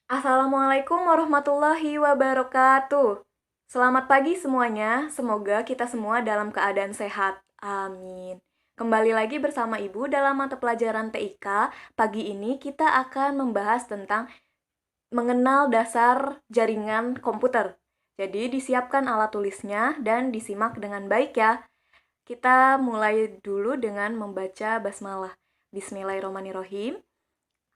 Assalamualaikum warahmatullahi wabarakatuh. Selamat pagi semuanya, semoga kita semua dalam keadaan sehat. Amin. Kembali lagi bersama Ibu dalam mata pelajaran TIK. Pagi ini kita akan membahas tentang mengenal dasar jaringan komputer. Jadi disiapkan alat tulisnya dan disimak dengan baik ya. Kita mulai dulu dengan membaca basmalah. Bismillahirrahmanirrahim.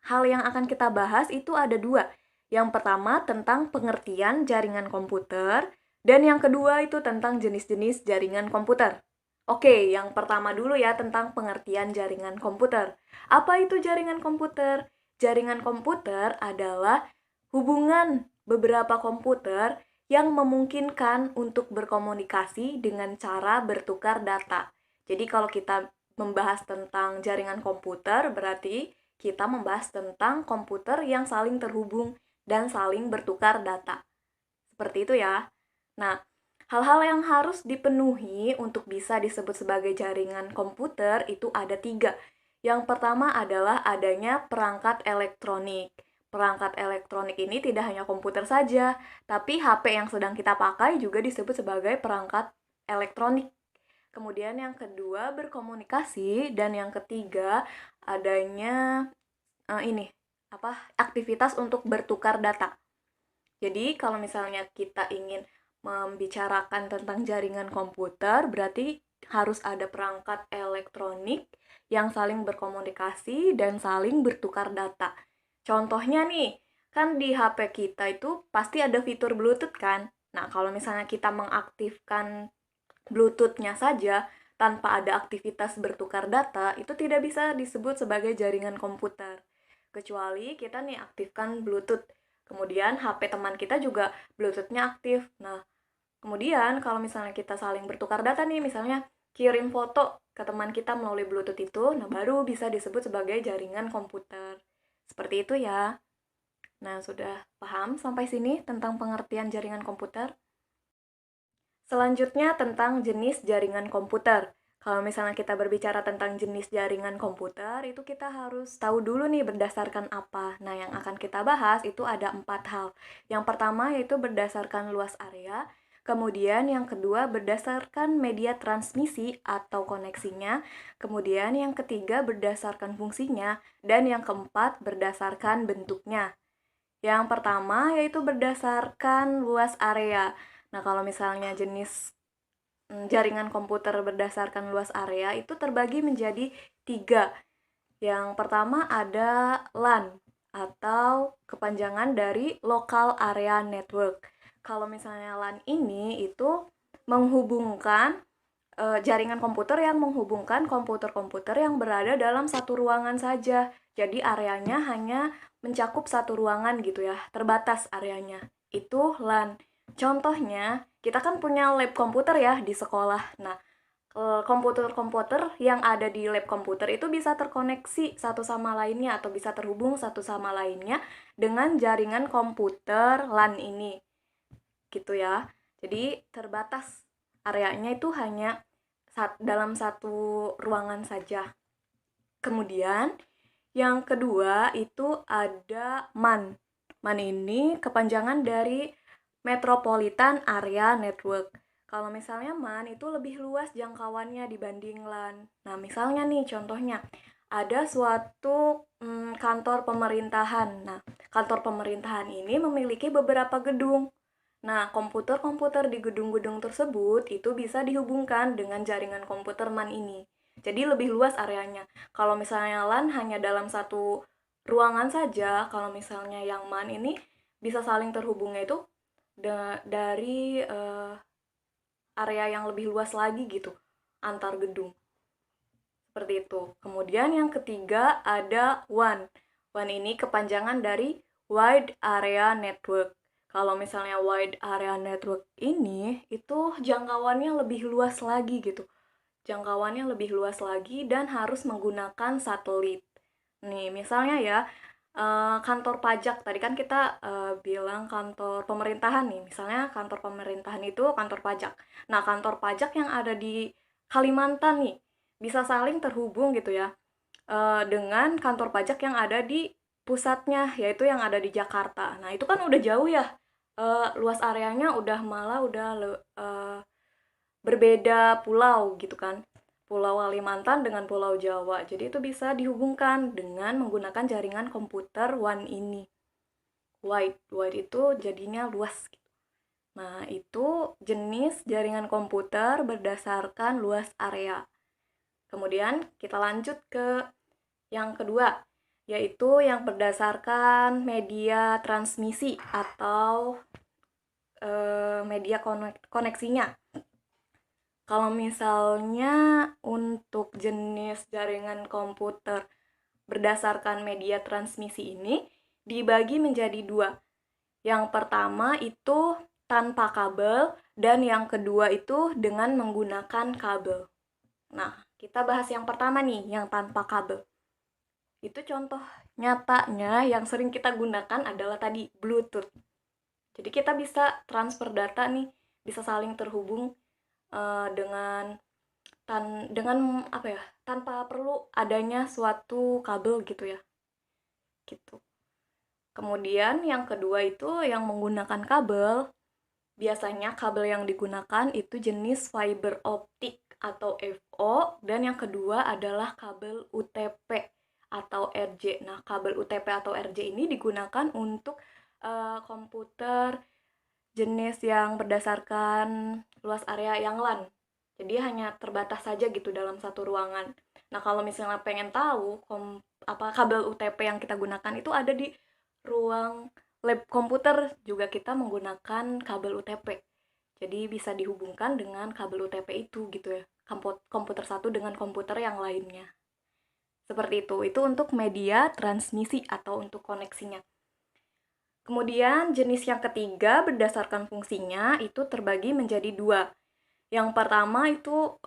Hal yang akan kita bahas itu ada dua. Yang pertama tentang pengertian jaringan komputer, dan yang kedua itu tentang jenis-jenis jaringan komputer. Oke, yang pertama dulu ya tentang pengertian jaringan komputer. Apa itu jaringan komputer? Jaringan komputer adalah hubungan beberapa komputer yang memungkinkan untuk berkomunikasi dengan cara bertukar data. Jadi kalau kita membahas tentang jaringan komputer, berarti kita membahas tentang komputer yang saling terhubung dan saling bertukar data. Seperti itu ya. Nah, hal-hal yang harus dipenuhi untuk bisa disebut sebagai jaringan komputer itu ada tiga. Yang pertama adalah adanya perangkat elektronik. Perangkat elektronik ini tidak hanya komputer saja, tapi HP yang sedang kita pakai juga disebut sebagai perangkat elektronik. Kemudian yang kedua berkomunikasi, dan yang ketiga adanya aktivitas untuk bertukar data. Jadi kalau misalnya kita ingin membicarakan tentang jaringan komputer, berarti harus ada perangkat elektronik yang saling berkomunikasi dan saling bertukar data. Contohnya nih, kan di HP kita itu pasti ada fitur Bluetooth kan? Nah, kalau misalnya kita mengaktifkan Bluetooth-nya saja tanpa ada aktivitas bertukar data, itu tidak bisa disebut sebagai jaringan komputer. Kecuali kita nih aktifkan Bluetooth. Kemudian HP teman kita juga Bluetooth-nya aktif. Nah, kemudian kalau misalnya kita saling bertukar data nih, misalnya kirim foto ke teman kita melalui Bluetooth itu, nah baru bisa disebut sebagai jaringan komputer. Seperti itu ya. Nah, sudah paham sampai sini tentang pengertian jaringan komputer? Selanjutnya tentang jenis jaringan komputer. Kalau misalnya kita berbicara tentang jenis jaringan komputer, itu kita harus tahu dulu nih berdasarkan apa. Nah, yang akan kita bahas itu ada 4 hal. Yang pertama yaitu berdasarkan luas area, kemudian yang kedua berdasarkan media transmisi atau koneksinya, kemudian yang ketiga berdasarkan fungsinya, dan yang keempat berdasarkan bentuknya. Yang pertama yaitu berdasarkan luas area. Nah, kalau misalnya jenis jaringan komputer berdasarkan luas area itu terbagi menjadi tiga. Yang pertama ada LAN atau kepanjangan dari Local Area Network. Kalau misalnya LAN ini itu menghubungkan jaringan komputer yang menghubungkan komputer-komputer yang berada dalam satu ruangan saja. Jadi areanya hanya mencakup satu ruangan gitu ya, terbatas areanya. Itu LAN. Contohnya, kita kan punya lab komputer ya di sekolah. Nah, komputer-komputer yang ada di lab komputer itu bisa terkoneksi satu sama lainnya atau bisa terhubung satu sama lainnya dengan jaringan komputer LAN ini. Gitu ya. Jadi terbatas areanya itu hanya dalam satu ruangan saja. Kemudian yang kedua itu ada MAN. MAN ini kepanjangan dari Metropolitan Area Network. Kalau misalnya MAN itu lebih luas jangkauannya dibanding LAN. Nah, misalnya nih contohnya, ada suatu kantor pemerintahan. Nah, kantor pemerintahan ini memiliki beberapa gedung. Nah, komputer-komputer di gedung-gedung tersebut itu bisa dihubungkan dengan jaringan komputer MAN ini. Jadi lebih luas areanya. Kalau misalnya LAN hanya dalam satu ruangan saja, kalau misalnya yang MAN ini bisa saling terhubungnya itu dari area yang lebih luas lagi gitu, antar gedung. Seperti itu. Kemudian yang ketiga ada WAN. WAN ini kepanjangan dari Wide Area Network. Kalau misalnya Wide Area Network ini, itu jangkauannya lebih luas lagi gitu. Jangkauannya lebih luas lagi dan harus menggunakan satelit. Nih, misalnya ya, kantor pajak. Tadi kan kita bilang kantor pemerintahan nih. Misalnya kantor pemerintahan itu kantor pajak. Nah, kantor pajak yang ada di Kalimantan nih, bisa saling terhubung gitu ya, dengan kantor pajak yang ada di pusatnya, yaitu yang ada di Jakarta. Nah, itu kan udah jauh ya, luas areanya udah berbeda pulau gitu kan. Pulau Kalimantan dengan Pulau Jawa. Jadi itu bisa dihubungkan dengan menggunakan jaringan komputer WAN ini. Wide itu jadinya luas. Nah, itu jenis jaringan komputer berdasarkan luas area. Kemudian kita lanjut ke yang kedua, yaitu yang berdasarkan media transmisi atau media koneksinya. Kalau misalnya untuk jenis jaringan komputer berdasarkan media transmisi ini dibagi menjadi dua. Yang pertama itu tanpa kabel dan yang kedua itu dengan menggunakan kabel. Nah, kita bahas yang pertama nih, yang tanpa kabel. Itu contoh nyatanya yang sering kita gunakan adalah tadi Bluetooth. Jadi kita bisa transfer data nih, bisa saling terhubung dengan tanpa perlu adanya suatu kabel gitu ya. Gitu. Kemudian yang kedua itu yang menggunakan kabel. Biasanya kabel yang digunakan itu jenis fiber optik atau FO, dan yang kedua adalah kabel UTP atau RJ. Nah, kabel UTP atau RJ ini digunakan untuk komputer jenis yang berdasarkan luas area yang LAN. Jadi hanya terbatas saja gitu dalam satu ruangan. Nah, kalau misalnya pengen tahu kabel UTP yang kita gunakan itu ada di ruang lab komputer, juga kita menggunakan kabel UTP. Jadi bisa dihubungkan dengan kabel UTP itu gitu ya. Komputer satu dengan komputer yang lainnya. Seperti itu. Itu untuk media transmisi atau untuk koneksinya. Kemudian jenis yang ketiga berdasarkan fungsinya itu terbagi menjadi dua. Yang pertama itu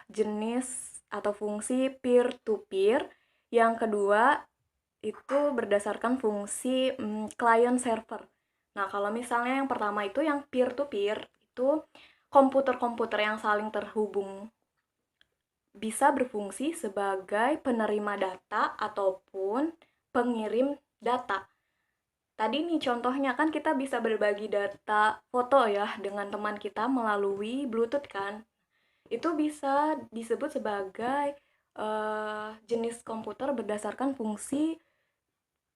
jenis atau fungsi peer-to-peer. Yang kedua itu berdasarkan fungsi client server. Nah, kalau misalnya yang pertama itu yang peer-to-peer, itu komputer-komputer yang saling terhubung bisa berfungsi sebagai penerima data ataupun pengirim data. Tadi nih contohnya kan kita bisa berbagi data foto ya dengan teman kita melalui Bluetooth kan. Itu bisa disebut sebagai jenis komputer berdasarkan fungsi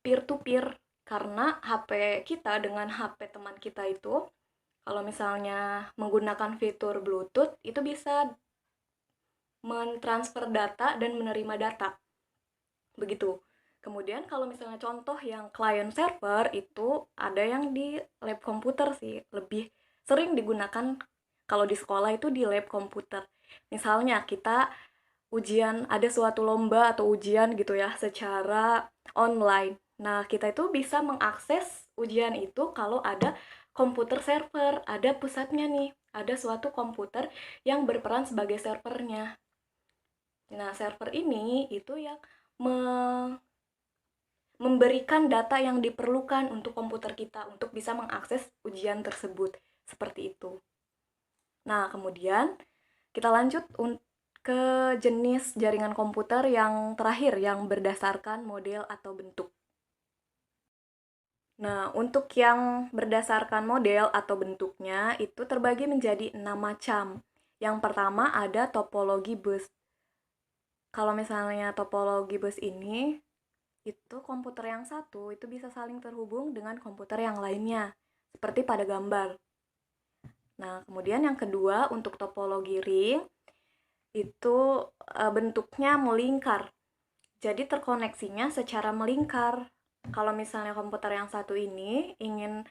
peer-to-peer. Karena HP kita dengan HP teman kita itu, kalau misalnya menggunakan fitur Bluetooth, itu bisa mentransfer data dan menerima data. Begitu. Kemudian kalau misalnya contoh yang client server itu ada yang di lab komputer sih, lebih sering digunakan kalau di sekolah itu di lab komputer. Misalnya kita ada suatu lomba atau ujian gitu ya secara online. Nah, kita itu bisa mengakses ujian itu kalau ada komputer server, ada pusatnya nih, ada suatu komputer yang berperan sebagai servernya. Nah, server ini itu yang memberikan data yang diperlukan untuk komputer kita untuk bisa mengakses ujian tersebut. Seperti itu. Nah, kemudian kita lanjut ke jenis jaringan komputer yang terakhir yang berdasarkan model atau bentuk. Nah, untuk yang berdasarkan model atau bentuknya itu terbagi menjadi 6 macam. Yang pertama ada topologi bus. Kalau misalnya topologi bus ini, itu komputer yang satu itu bisa saling terhubung dengan komputer yang lainnya, seperti pada gambar. Nah, kemudian yang kedua untuk topologi ring, itu bentuknya melingkar. Jadi terkoneksinya secara melingkar. Kalau misalnya komputer yang satu ini ingin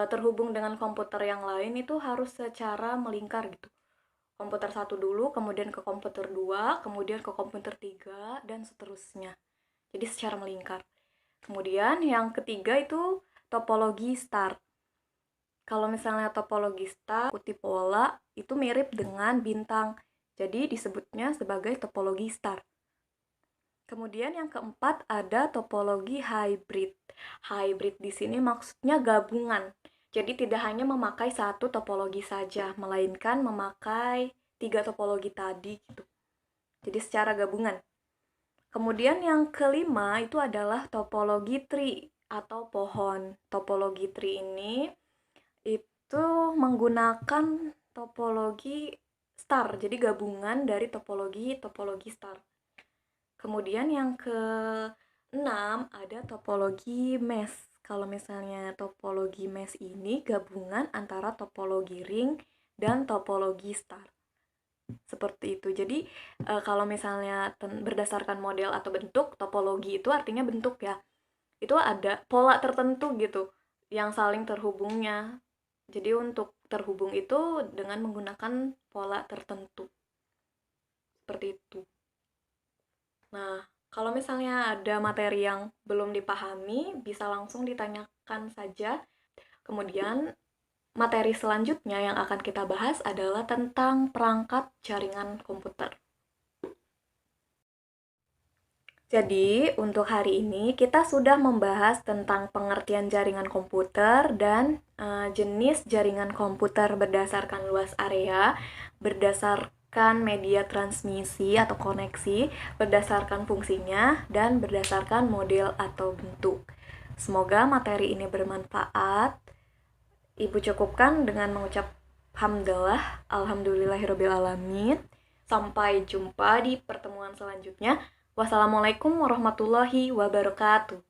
terhubung dengan komputer yang lain itu harus secara melingkar gitu. Komputer satu dulu, kemudian ke komputer 2, kemudian ke komputer 3, dan seterusnya. Jadi secara melingkar. Kemudian yang ketiga itu topologi star. Kalau misalnya topologi star, ikuti pola itu mirip dengan bintang. Jadi disebutnya sebagai topologi star. Kemudian yang keempat ada topologi hybrid. Hybrid di sini maksudnya gabungan. Jadi tidak hanya memakai satu topologi saja, melainkan memakai 3 topologi tadi gitu. Jadi secara gabungan. Kemudian yang kelima itu adalah topologi tree atau pohon. Topologi tree ini itu menggunakan topologi star, jadi gabungan dari topologi star. Kemudian yang keenam ada topologi mesh. Kalau misalnya topologi mesh ini gabungan antara topologi ring dan topologi star. Seperti itu. Jadi kalau misalnya berdasarkan model atau bentuk, topologi itu artinya bentuk ya. Itu ada pola tertentu gitu yang saling terhubungnya. Jadi untuk terhubung itu dengan menggunakan pola tertentu. Seperti itu. Nah, kalau misalnya ada materi yang belum dipahami, bisa langsung ditanyakan saja. Kemudian materi selanjutnya yang akan kita bahas adalah tentang perangkat jaringan komputer. Jadi, untuk hari ini kita sudah membahas tentang pengertian jaringan komputer dan jenis jaringan komputer berdasarkan luas area, berdasarkan media transmisi atau koneksi, berdasarkan fungsinya, dan berdasarkan model atau bentuk. Semoga materi ini bermanfaat. Ibu cukupkan dengan mengucap hamdalah, alhamdulillahirrabbilalamin. Sampai jumpa di pertemuan selanjutnya. Wassalamualaikum warahmatullahi wabarakatuh.